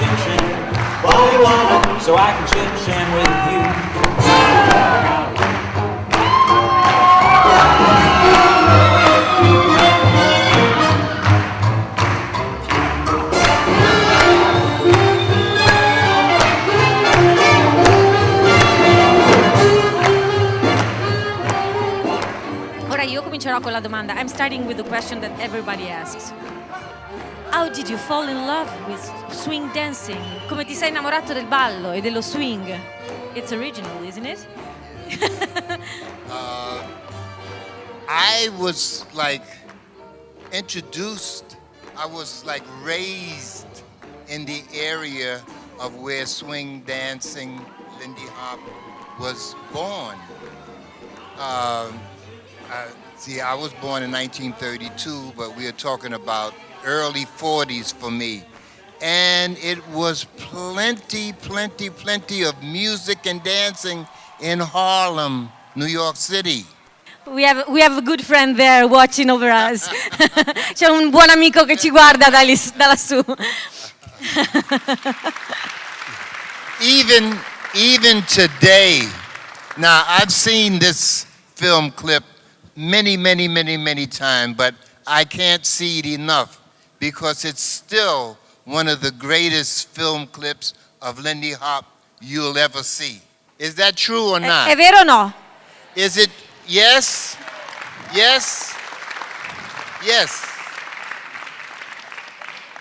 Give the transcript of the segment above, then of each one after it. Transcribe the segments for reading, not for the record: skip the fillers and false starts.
shim shim. Wally walla, so I can shim shim with you. Ora io comincerò con la domanda. I'm starting with the question that everybody asks. How did you fall in love with swing dancing? Come ti sei innamorato del ballo e dello swing? It's original, isn't it? I was like introduced, I was like raised in the area of where swing dancing, Lindy Hop was born. See, I was born in 1932, but we are talking about early 40s for me. And it was plenty of music and dancing in Harlem, New York City. We have a good friend there watching over us. C'è un buon amico che ci guarda da lassù. Even today, now I've seen this film clip many times, but I can't see it enough because it's still one of the greatest film clips of Lindy Hop you'll ever see. Is that true or not? È vero o no? Is it? Yes? Yes? Yes.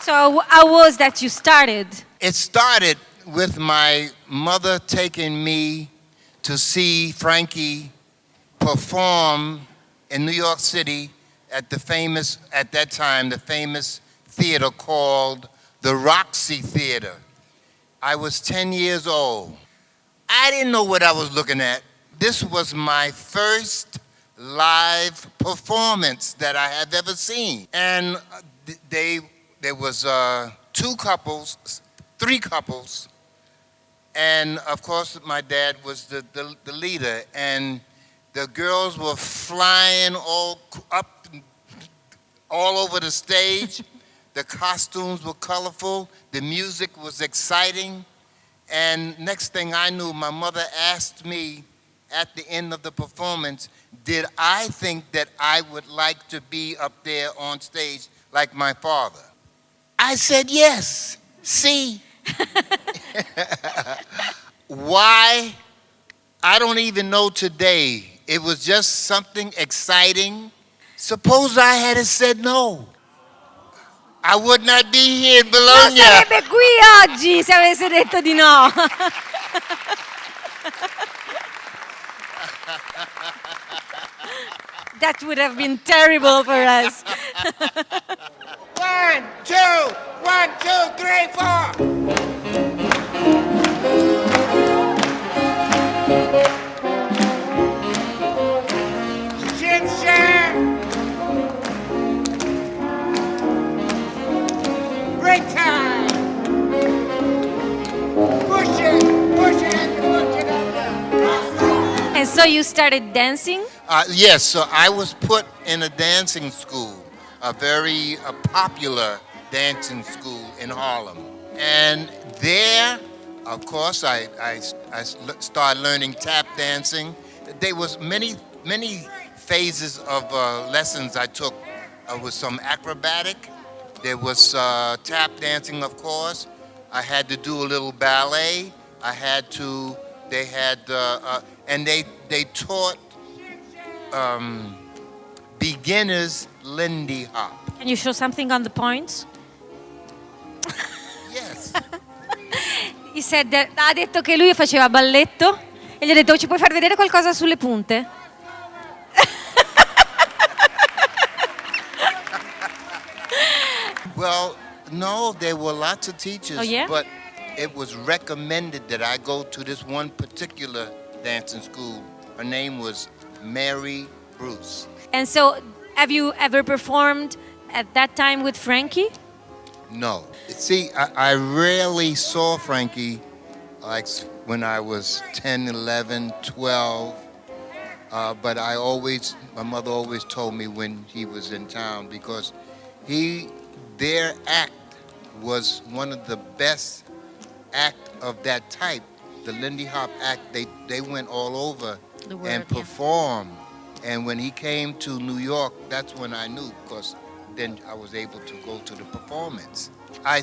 So how was that you started? It started with my mother taking me to see Frankie perform in New York City at that time, the famous theater called the Roxy Theater. I was 10 years old. I didn't know what I was looking at. This was my first live performance that I have ever seen. And there was three couples, and of course my dad was the leader, and the girls were flying all over the stage. The costumes were colorful, the music was exciting, and next thing I knew, my mother asked me at the end of the performance, did I think that I would like to be up there on stage like my father? I said yes. See? Why? I don't even know today. It was just something exciting. Suppose I had said no. I would not be here in Bologna. Non sarebbe qui oggi se avesse detto di no. That would have been terrible for us. 1, 2, 1, 2, 3, 4. Shim sham. Break time. Push it and push it under. And so you started dancing? Yes, so I was put in a dancing school, a very popular dancing school in Harlem. And there, of course, I started learning tap dancing. There was many phases of lessons I took. With some acrobatic. There was tap dancing, of course. I had to do a little ballet. And they taught beginners Lindy Hop. Can you show something on the points? Yes. He said that, ha detto che lui faceva balletto e gli ho detto ci puoi far vedere qualcosa sulle punte? Well, no, there were lots of teachers, Oh, yeah? but it was recommended that I go to this one particular dancing school. Her name was Mary Bruce. And so, have you ever performed at that time with Frankie? No. See, I rarely saw Frankie like when I was 10, 11, 12. But my mother always told me when he was in town because their act was one of the best act of that type, the Lindy Hop act, they went all over The world, and yeah. performed. And when he came to New York, that's when I knew, because then I was able to go to the performance. I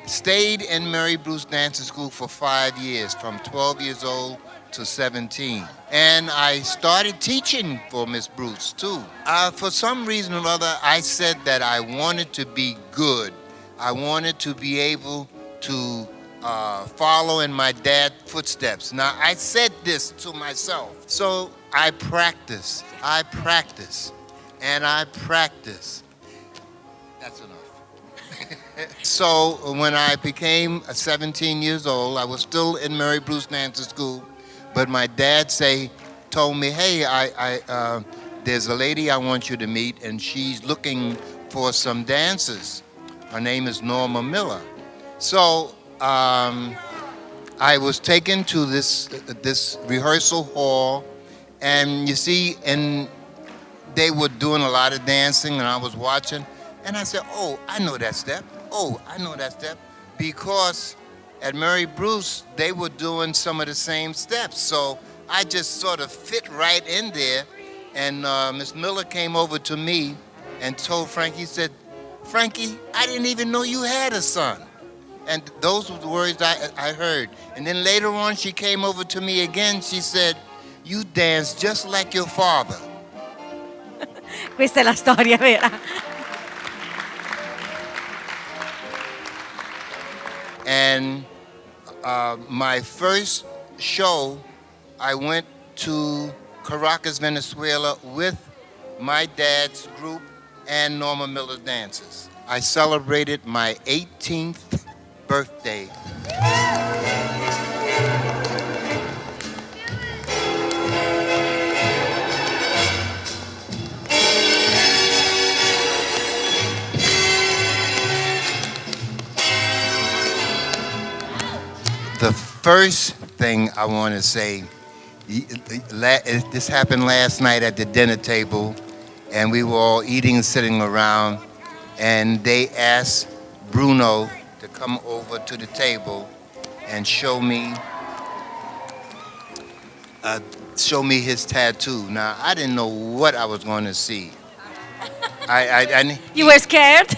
stayed in Mary Bruce Dancing School for 5 years, from 12 years old to 17. And I started teaching for Miss Bruce too. For some reason or other, I said that I wanted to be good. I wanted to be able to follow in my dad's footsteps. Now, I said this to myself. So I practice, and I practice. That's enough. So when I became 17 years old, I was still in Mary Bruce Dancing School, but my dad told me, hey, there's a lady I want you to meet, and she's looking for some dancers. Her name is Norma Miller. So I was taken to this rehearsal hall, and you see, and they were doing a lot of dancing, and I was watching, and I said, oh, I know that step. Oh, I know that step. Because at Mary Bruce, they were doing some of the same steps. So I just sort of fit right in there. And Miss Miller came over to me and told Frankie, said, Frankie, I didn't even know you had a son. And those were the words I heard. And then later on, she came over to me again. She said, you dance just like your father. Questa è la storia vera. And my first show, I went to Caracas, Venezuela with my dad's group and Norma Miller dancers. I celebrated my 18th birthday. The first thing I want to say, this happened last night at the dinner table, and we were all eating, sitting around, and they asked Bruno to come over to the table and show me his tattoo. Now, I didn't know what I was going to see. You were scared?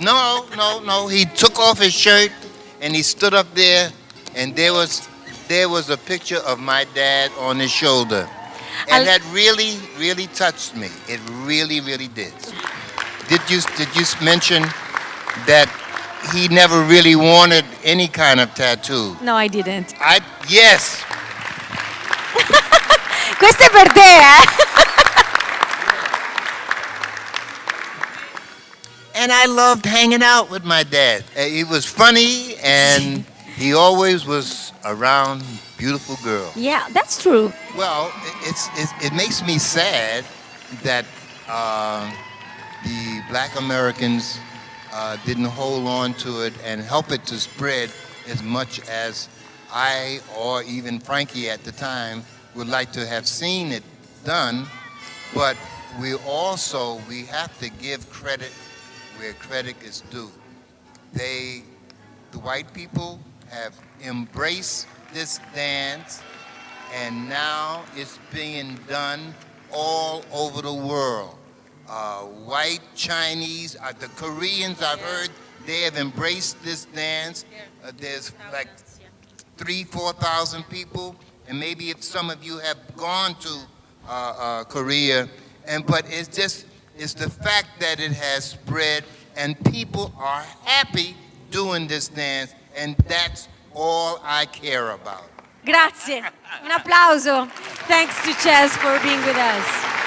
No. He took off his shirt and he stood up there, and there was a picture of my dad on his shoulder. And that really, really touched me. It really, really did. Did you mention that he never really wanted any kind of tattoo? No, I didn't. Yes. Questo è per te, eh? And I loved hanging out with my dad. He was funny, and he always was around beautiful girls. Yeah, that's true. Well, it makes me sad that the Black Americans didn't hold on to it and help it to spread as much as I, or even Frankie at the time, would like to have seen it done. But we have to give credit where credit is due. The white people have embraced this dance, and now it's being done all over the world. White, Chinese, the Koreans, I've heard, they have embraced this dance. There's like 3,000-4,000 people, and maybe if some of you have gone to Korea, but it's the fact that it has spread, and people are happy doing this dance, and that's all I care about. Grazie. Un applauso. Thanks to Chazz for being with us.